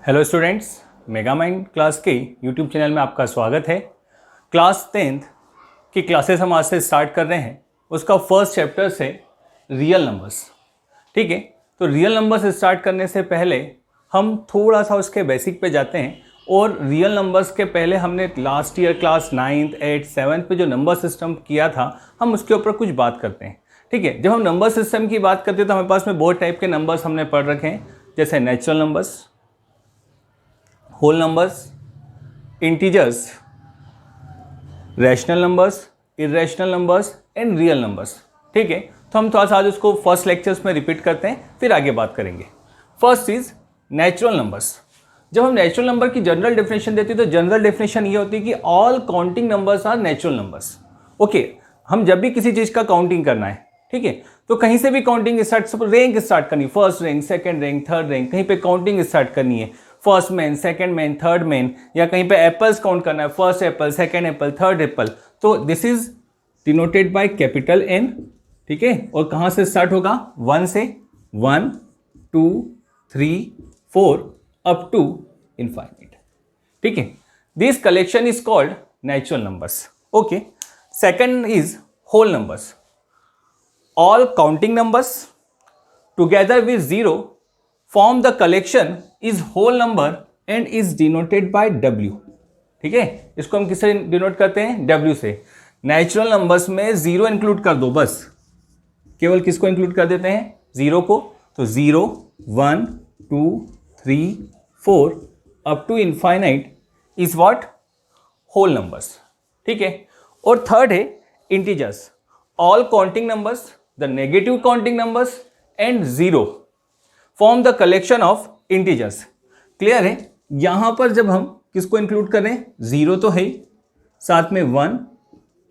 Hello students, mega mind class के YouTube channel में आपका स्वागत है। क्लास 10th की क्लासेस हम आज से स्टार्ट कर रहे हैं। उसका फर्स्ट चैप्टर से रियल नंबर्स। ठीक है, तो रियल नंबर्स स्टार्ट करने से पहले हम थोड़ा सा उसके बेसिक पे जाते हैं। और रियल नंबर्स के पहले हमने last year class 9th, 8th, 7th पे जो नंबर सिस्टम किया था, हम उसके ऊपर कुछ बात करते हैं। ठीक है, जब हम नंबर सिस्टम की बात करते हैं तो हमारे पास में बहुत टाइप के नंबर्स हमने पढ़ रखे हैं, जैसे natural numbers, whole numbers, integers, rational numbers, irrational numbers and real numbers. ठीक है, तो हम थोड़ा सा आज उसको फर्स्ट लेक्चर्स में रिपीट करते हैं, फिर आगे बात करेंगे। First is natural numbers. जब हम नेचुरल नंबर की जनरल डेफिनेशन देते हैं तो जनरल डेफिनेशन ये होती है कि all counting numbers are natural numbers. Okay, हम जब भी किसी चीज़ का काउंटिंग करना है, ठीक है, तो कहीं से भी काउंटिंग स्टार्ट, रैंक स्टार्ट करनी, first rank, second rank, third rank, कहीं पे काउंटिंग स्टार्ट करनी है, first man, second man, third man, या कहीं पे एप्पल्स काउंट करना है, first apple, second apple, third apple, तो this is denoted by capital N. ठीक है, और कहाँ से स्टार्ट होगा? 1 से, 1 2 3 4 अप टू इनफाइनाइट। ठीक है, this collection is called natural numbers. Okay, second is whole numbers. All counting numbers together with zero form the collection is whole number and is denoted by W। ठीक है, इसको हम किससे denote करते हैं? W से। नेचुरल नंबर्स में zero include कर दो, बस केवल किसको इंक्लूड कर देते हैं? जीरो को। तो 0 1 2 3 4 up to infinite is what? Whole numbers. ठीक है, और थर्ड है integers. All counting numbers, the negative counting numbers and zero form the collection of integers. Clear है? यहां पर जब हम किसको इंक्लूड कर रहे हैं? जीरो तो है ही, साथ में 1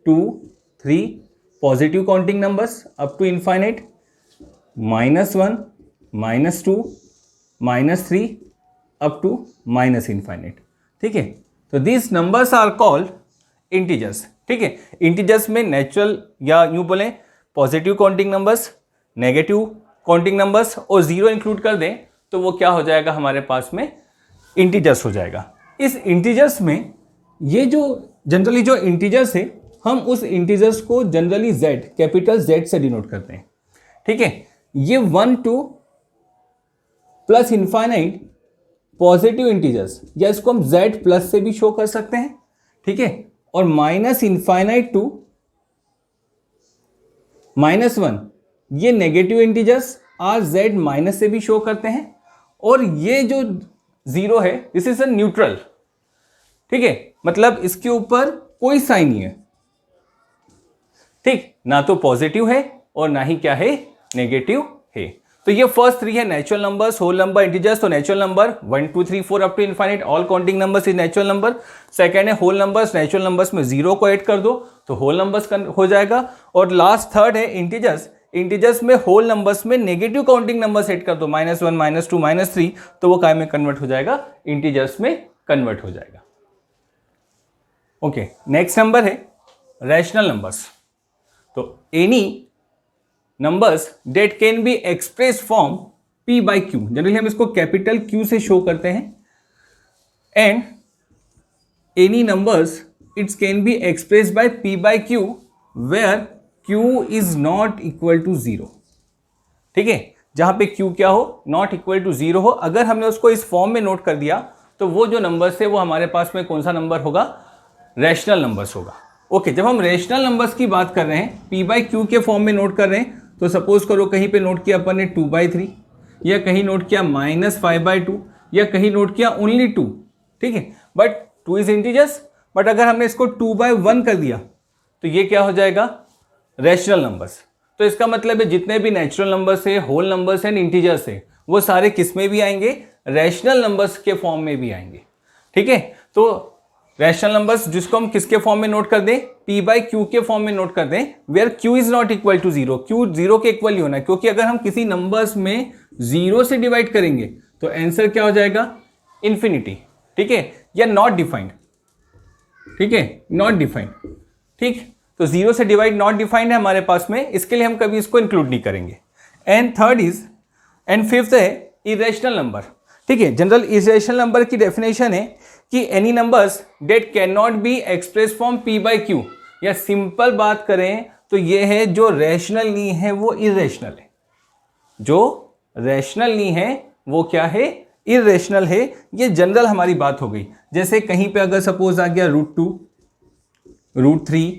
2 3 positive counting numbers up to infinite, -1 -2 -3 up to minus infinite. ठीक है, तो these numbers are called integers. ठीक है, इंटीजर्स में नेचुरल या यूं बोलें positive counting numbers, negative counting numbers और जीरो इंक्लूड कर दें तो वो क्या हो जाएगा? हमारे पास में इंटीजर्स हो जाएगा। इस इंटीजर्स में ये जो जनरली जो इंटीजर्स है, हम उस इंटीजर्स को जनरली z, कैपिटल Z से डिनोट करते हैं। ठीक है, ये 1 2 प्लस इनफाइनाइट पॉजिटिव इंटीजर्स, या इसको हम z प्लस से भी शो कर सकते हैं। ठीक है, और माइनस इनफाइनाइट टू -1 ये negative integers are z minus से भी शो करते हैं। और ये जो जीरो है, दिस इज अ न्यूट्रल। ठीक है, मतलब इसके ऊपर कोई साइन नहीं है। ठीक, ना तो पॉजिटिव है और ना ही क्या है? नेगेटिव है। तो ये फर्स्ट थ्री है natural numbers, whole number, integers. तो natural number 1 2 3 4 up to infinite, all counting numbers is natural number. Second है होल नंबर्स। नेचुरल नंबर्स में जीरो को ऐड कर दो तो होल नंबर्स हो जाएगा। और लास्ट थर्ड है इंटीजर्स। इंटीजर्स में होल नंबर्स में नेगेटिव काउंटिंग नंबर्स ऐड कर दो, -1 -2 -3, तो वो काय में कन्वर्ट हो जाएगा? इंटीजर्स में कन्वर्ट हो जाएगा। ओके, नेक्स्ट नंबर है रैशनल नंबर्स। तो any numbers that can be express form P by Q। Generally हम इसको कैपिटल Q से शो करते हैं। And any numbers it's can be express by P by Q where Q is not equal to 0। ठीक है, जहां पे Q क्या हो? नॉट इक्वल टू 0 हो। अगर हमने उसको इस फॉर्म में नोट कर दिया तो वो जो नंबर्स है वो हमारे पास में कौन सा नंबर होगा? रैशनल नंबर्स होगा। ओके, जब हम रैशनल नंबर्स की बात कर रहे हैं, P by Q के फॉर्म में नोट कर रहे हैं, तो सपोज करो कहीं पे नोट किया अपन ने 2/3, या कहीं नोट किया -5/2, या कहीं नोट किया ओनली 2। ठीक है, बट 2 इज इंटीजर्स। बट अगर हमने इसको 2/1 कर दिया तो ये क्या हो जाएगा? Rational numbers. तो इसका मतलब है जितने भी नेचुरल नंबर्स है, होल नंबर्स एंड इंटीजर्स है, वो सारे किस में भी आएंगे? रैशनल नंबर्स के फॉर्म में भी आएंगे। ठीक है, तो रैशनल नंबर्स जिसको हम किसके फॉर्म में नोट कर दें? P by Q के फॉर्म में नोट कर दें, where Q is not equal to 0। Q 0 के इक्वल ही होना है, क्योंकि अगर हम किसी नंबर्स में 0 से डिवाइड करेंगे तो आंसर क्या हो जाएगा? इन्फिनिटी। ठीक है, या नॉट डिफाइंड। ठीक है, नॉट डिफाइंड। ठीक, तो 0 से डिवाइड नॉट डिफाइंड है हमारे पास में, इसके लिए हम कभी इसको इंक्लूड नहीं करेंगे। And third is, and fifth है इरेशनल नंबर। ठीक है, जनरल इरेशनल नंबर की डेफिनेशन है कि any numbers that can not be express from P by Q, या सिंपल बात करें तो ये है जो रैशनल नहीं है वो इरेशनल है, जो रैशनल नहीं है वो क्या है, इरेशनल है। ये जनरल हमारी बात हो गई। जैसे कहीं पे अगर सपोज आ गया √2, √3,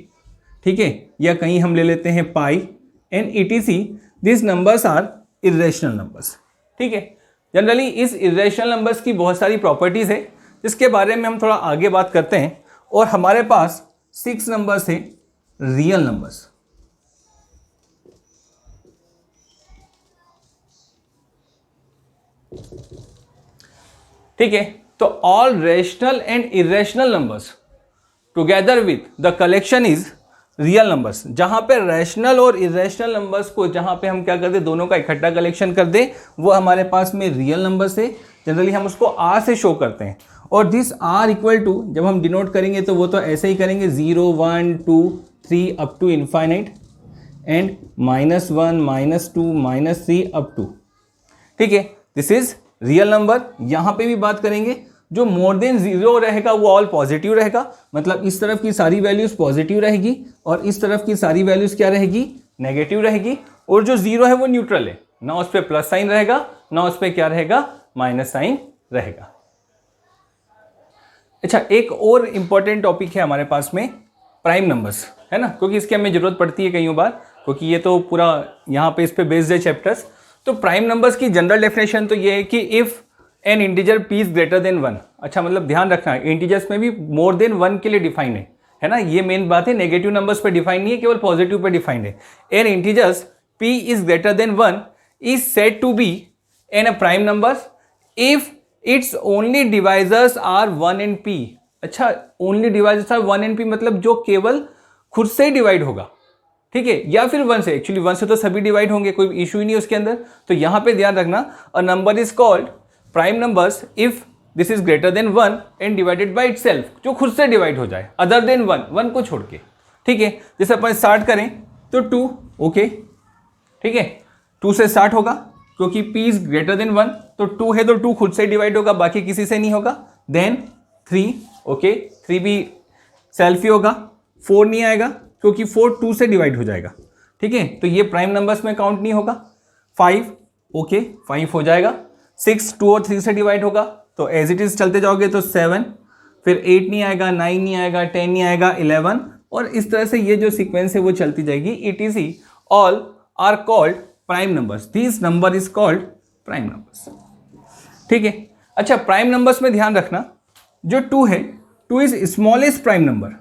ठीक है, या कहीं हम ले लेते हैं pi and etc, this numbers are irrational numbers. ठीक है, जनरली इस इरेशनल नंबर्स की बहुत सारी प्रॉपर्टीज है जिसके बारे में हम थोड़ा आगे बात करते हैं। और हमारे पास 6 नंबर्स है रियल नंबर्स। ठीक है, तो all rational and irrational numbers together with the collection is real numbers. जहां पे रैशनल और इरेशनल नंबर्स को जहां पे हम क्या कर दे, दोनों का इकट्ठा कलेक्शन कर दे, वो हमारे पास में रियल नंबर्स है। जनरली हम उसको आर से शो करते हैं। और दिस आर इक्वल टू जब हम डिनोट करेंगे तो वो तो ऐसे ही करेंगे 0, 1, 2, 3 up to infinite and -1, -2, -3 up to. ठीक है, दिस इज रियल नंबर। यहां पे भी बात करेंगे जो मोर देन 0 रहेगा वो ऑल पॉजिटिव रहेगा, मतलब इस तरफ की सारी वैल्यूज पॉजिटिव रहेगी और इस तरफ की सारी वैल्यूज क्या रहेगी, नेगेटिव रहेगी। और जो 0 है वो न्यूट्रल है, ना उस पर प्लस साइन रहेगा ना उस पर क्या रहेगा, माइनस साइन रहेगा। अच्छा, एक और इंपॉर्टेंट टॉपिक है हमारे पास में प्राइम नंबर्स, है ना, क्योंकि इसकी हमें जरूरत पड़ती है कई बार, क्योंकि ये तो पूरा यहाँ पे इस पे बेस्ड है चैप्टर्स। तो प्राइम नंबर्स की जनरल डेफिनेशन तो ये है कि if N integer P is greater than 1। अच्छा, मतलब ध्यान रखना है इंटीजर्स में भी मोर देन 1 के लिए डिफाइन है ना, ये मेन बात है। नेगेटिव नंबर्स पे डिफाइन नहीं है, केवल पॉजिटिव पे डिफाइंड है। An integers p is greater than 1 is said to be an a prime numbers if its only divisors are 1 and p। अच्छा, only divisors are 1 and p मतलब जो केवल खुद से डिवाइड होगा, ठीक है, या फिर 1 से। एक्चुअली 1 से तो सभी डिवाइड होंगे, कोई इशू ही नहीं उसके अंदर। तो यहां पे ध्यान रखना, a number is called prime numbers if this is greater than 1 and divided by itself, जो खुद से डिवाइड हो जाए अदर देन 1 को छोड़ के। ठीक है, जैसे अपन स्टार्ट करें तो 2, ओके, ठीक है, 2 से स्टार्ट होगा क्योंकि p इज ग्रेटर देन 1, तो 2 है तो 2 खुद से डिवाइड होगा, बाकी किसी से नहीं होगा। देन 3, ओके, 3 भी सेल्फ ही होगा। 4 नहीं आएगा क्योंकि 4 2 से डिवाइड हो जाएगा, ठीक है, तो ये प्राइम नंबर्स में काउंट नहीं होगा। 5, ओके, 5 हो जाएगा। 6 2 और 3 से डिवाइड होगा, तो एज इट इज चलते जाओगे तो 7, फिर 8 नहीं आएगा, 9 नहीं आएगा, 10 नहीं आएगा, 11, और इस तरह से ये जो सीक्वेंस है वो चलती जाएगी। etc all are called prime numbers, this number is called prime numbers. ठीक है, अच्छा, प्राइम नंबर्स में ध्यान रखना जो 2 है, 2 इज स्मॉलेस्ट प्राइम नंबर।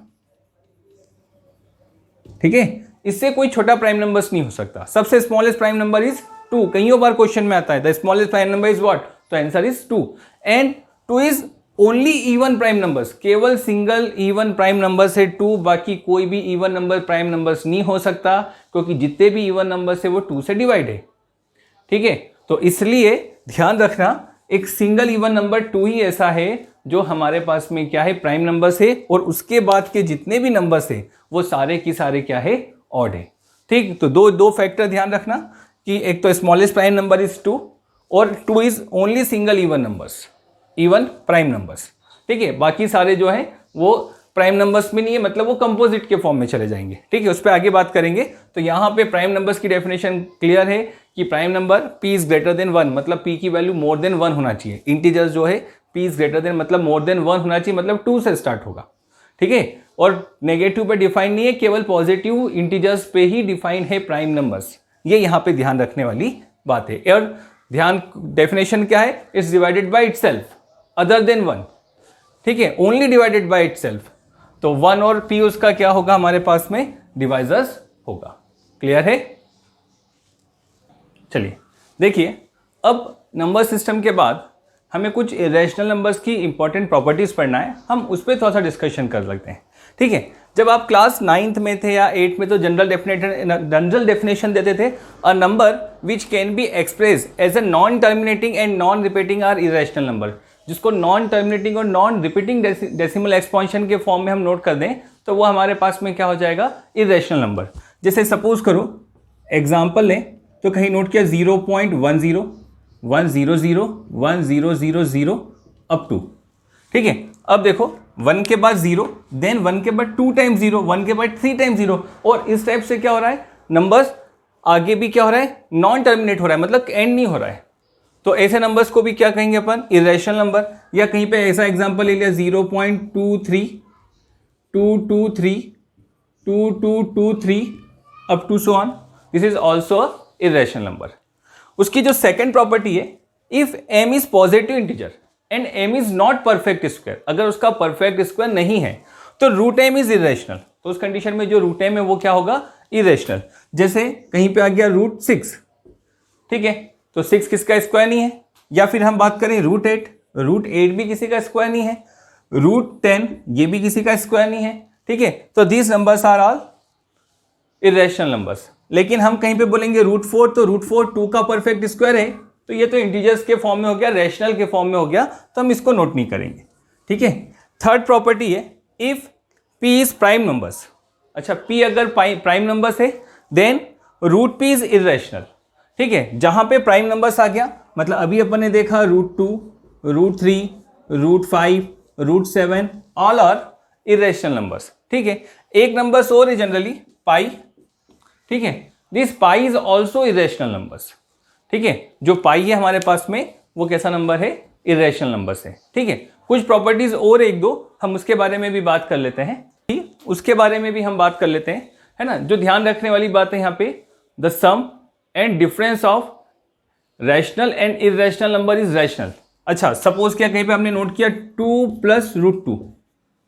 ठीक है, इससे कोई छोटा प्राइम नंबर्स नहीं हो सकता। सबसे स्मॉलेस्ट प्राइम नंबर इज 2। कई बार क्वेश्चन में आता है the smallest prime number is what, तो answer is 2। And 2 is only even prime numbers, केवल सिंगल इवन प्राइम नंबर्स है 2, बाकी कोई भी इवन नंबर प्राइम नंबर्स नहीं हो सकता, क्योंकि जितने भी इवन नंबर्स है वो 2 से डिवाइड है। ठीक है, तो इसलिए ध्यान रखना एक सिंगल इवन नंबर 2 ही ऐसा है जो हमारे पास में क्या है, प्राइम नंबर्स है, और उसके बाद के जितने भी नंबर्स है वो सारे की सारे क्या है, ऑड है। ठीक, तो दो फैक्टर ध्यान रखना कि एक तो स्मॉलेस्ट प्राइम नंबर इज 2 और 2 is only single even numbers, even prime numbers. ठीक है, बाकी सारे जो है वो प्राइम नंबर्स में नहीं है, मतलब वो कंपोजिट के फॉर्म में चले जाएंगे। ठीक है, उस पर आगे बात करेंगे। तो यहाँ पे प्राइम नंबर्स की डेफिनेशन क्लियर है कि prime number p is greater than 1, मतलब p की वैल्यू मोर देन 1 होना चाहिए। इंटीजर्स जो है p इज ग्रेटर देन मतलब मोर देन 1 होना चाहिए, मतलब 2 से स्टार्ट होगा। ठीक है, और नेगेटिव पे डिफाइन नहीं है, केवल पॉजिटिव इंटीजर्स पे ही डिफाइन है प्राइम नंबर्स। ये यहाँ पे ध्यान रखने वाली बात है। और ध्यान, डेफिनेशन क्या है, it's divided by itself other than 1। ठीक है, ओनली डिवाइडेड बाय इटसेल्फ, तो 1 और p उसका क्या होगा, हमारे पास में डिवाइजर्स होगा। क्लियर है? चलिए देखिए, अब नंबर सिस्टम के बाद हमें कुछ इरेशनल नंबर्स की इंपॉर्टेंट प्रॉपर्टीज पढ़ना है, हम उस पर थोड़ा सा डिस्कशन कर सकते हैं। ठीक है, जब आप क्लास 9th में थे या 8th में तो जनरल डेफिनेशन देते थे, a number which can be express as a non terminating and non repeating are irrational number. जिसको नॉन टर्मिनेटिंग और नॉन रिपीटिंग डेसिमल एक्सपांशन के फॉर्म में हम नोट कर दें तो वो हमारे पास में क्या हो जाएगा, इरेशनल नंबर। जैसे सपोज करो एग्जाम्पल लें तो कहीं नोट किया 0.10, 1000 1000 अप टू, ठीक है। अब देखो 1 के बाद 0, देन 1 के बाद 2 टाइम्स 0, 1 के बाद 3 टाइम्स 0, और इस टाइप से क्या हो रहा है, नंबर्स आगे भी क्या हो रहा है, नॉन टर्मिनेट हो रहा है, मतलब एंड नहीं हो रहा है। तो ऐसे नंबर्स को भी क्या कहेंगे अपन, इरेशनल नंबर। या कहीं पे ऐसा एग्जांपल ले लिया 0.23 223 2223 up to so on, this is also irrational number. उसकी जो सेकेंड प्रॉपर्टी है, if m is positive integer and m is not perfect square, अगर उसका परफेक्ट स्क्वायर नहीं है तो रूट m इज इरेशनल। तो उस कंडीशन में जो रूट m है वो क्या होगा, इरेशनल। जैसे कहीं पे आ गया √6, ठीक है, तो 6 किसका स्क्वायर नहीं है। या फिर हम बात करें √8 भी किसी का स्क्वायर नहीं है, √10 ये भी किसी का स्क्वायर नहीं है, ठीक है। तो these numbers are all irrational numbers. लेकिन हम कहीं पे बोलेंगे √4, तो √4 2 का परफेक्ट स्क्वायर है, तो ये तो इंटीजर्स के फॉर्म में हो गया, रैशनल के फॉर्म में हो गया, तो हम इसको नोट नहीं करेंगे, ठीक है। थर्ड प्रॉपर्टी है, if p is prime numbers. अच्छा, p अगर प्राइम नंबर्स है देन √p इज इरेशनल, ठीक है। जहां पे प्राइम नंबर्स आ गया, मतलब अभी अपन ने देखा √2 √3 √5 √7 ऑल आर इरेशनल नंबर्स, ठीक है। एक नंबर्स और है जनरली पाई, ठीक है, this pi is also irrational numbers, ठीक है। जो पाई है हमारे पास में वो कैसा नंबर है, इरेशनल नंबर्स है, ठीक है। कुछ प्रॉपर्टीज और एक दो हम उसके बारे में भी बात कर लेते हैं, ठीक, उसके बारे में भी हम बात कर लेते हैं, है ना। जो ध्यान रखने वाली बात है यहाँ पे, the sum and difference of rational and irrational number is rational. अच्छा, सपोज क्या कहीं पे हमने नोट किया 2 + √2,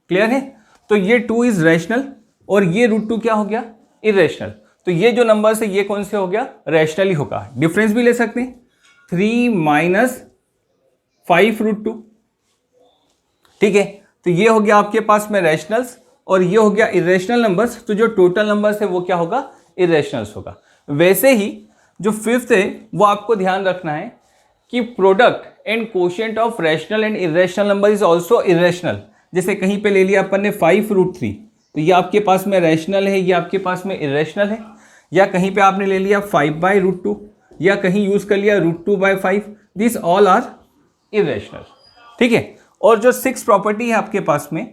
क्लियर है, तो ये 2 इज रैशनल और ये √2 क्या हो गया, इरेशनल। तो ये जो नंबर्स है ये कौन से हो गया, रैशनल ही होगा। डिफरेंस भी ले सकते हैं, 3 - 5 √2, ठीक है। तो ये हो गया आपके पास में रैशनल्स और ये हो गया इरेशनल नंबर्स। तो जो टोटल नंबर्स है वो क्या होगा, इरेशनल्स होगा। वैसे ही जो फिफ्थ है वो आपको ध्यान रखना है कि product and quotient of rational and irrational number is also irrational. जैसे कहीं पे ले लिया अपन ने 5 √3, तो ये आपके पास में रैशनल है, ये आपके पास में इरेशनल है। या कहीं पे आपने ले लिया 5/√2 या कहीं यूज कर लिया √2/5, दिस ऑल आर इरेशनल, ठीक है। और जो 6 प्रॉपर्टी है आपके पास में,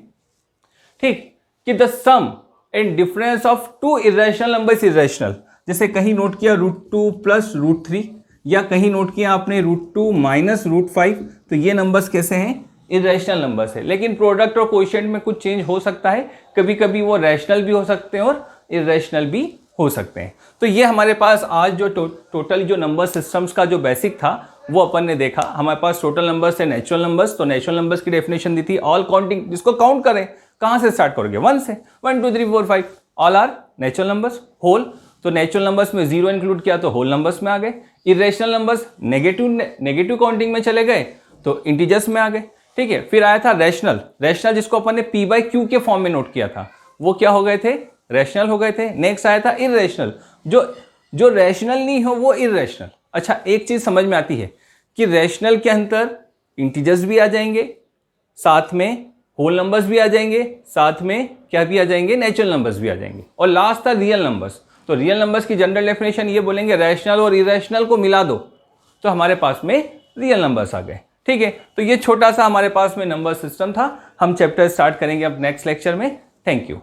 ठीक, कि the sum and difference of 2 irrational numbers is rational. जैसे कहीं नोट किया √2 + √3 या कहीं नोट किया आपने √2 - √5, तो ये नंबर्स कैसे हैं, इरेशनल नंबर्स है। लेकिन प्रोडक्ट और कोशिएंट में कुछ चेंज हो सकता है, कभी कभी वो रैशनल भी हो सकते हैं और इरेशनल भी हो सकते हैं। तो ये हमारे पास आज जो टोटल जो नंबर सिस्टम्स का जो बेसिक था वो अपन ने देखा। हमारे पास टोटल नंबर्स है नेचुरल नंबर्स, तो नेचुरल नंबर्स की डेफिनेशन दी थी ऑल काउंटिंग, जिसको काउंट करें कहाँ से स्टार्ट करोगे, 1 से, 1 2 3 4 5 all are natural numbers. Whole, तो नेचुरल नंबर्स में 0 इंक्लूड किया तो होल नंबर्स में आ गए। इरेशनल नंबर्स नेगेटिव काउंटिंग में चले गए तो इंटीजर्स में आ गए, ठीक है। फिर आया था रैशनल जिसको अपन ने p/q के फॉर्म में नोट किया था, वो क्या हो गए थे, रैशनल हो गए थे। नेक्स्ट आया था इरेशनल, जो रैशनल नहीं हो वो इरेशनल। अच्छा, एक चीज समझ में आती है कि रैशनल के अंदर इंटीजर्स भी आ जाएंगे, साथ में होल नंबर्स भी आ जाएंगे, साथ में क्या भी आ जाएंगे, नेचुरल नंबर्स भी आ जाएंगे। और लास्ट था रियल नंबर्स। तो रियल नंबर्स की जनरल डेफिनेशन ये बोलेंगे, रैशनल और इरेशनल को मिला दो तो हमारे पास में रियल नंबर्स आ गए, ठीक है। तो ये छोटा सा हमारे पास में नंबर सिस्टम था। हम चैप्टर स्टार्ट करेंगे अब नेक्स्ट लेक्चर में। Thank you.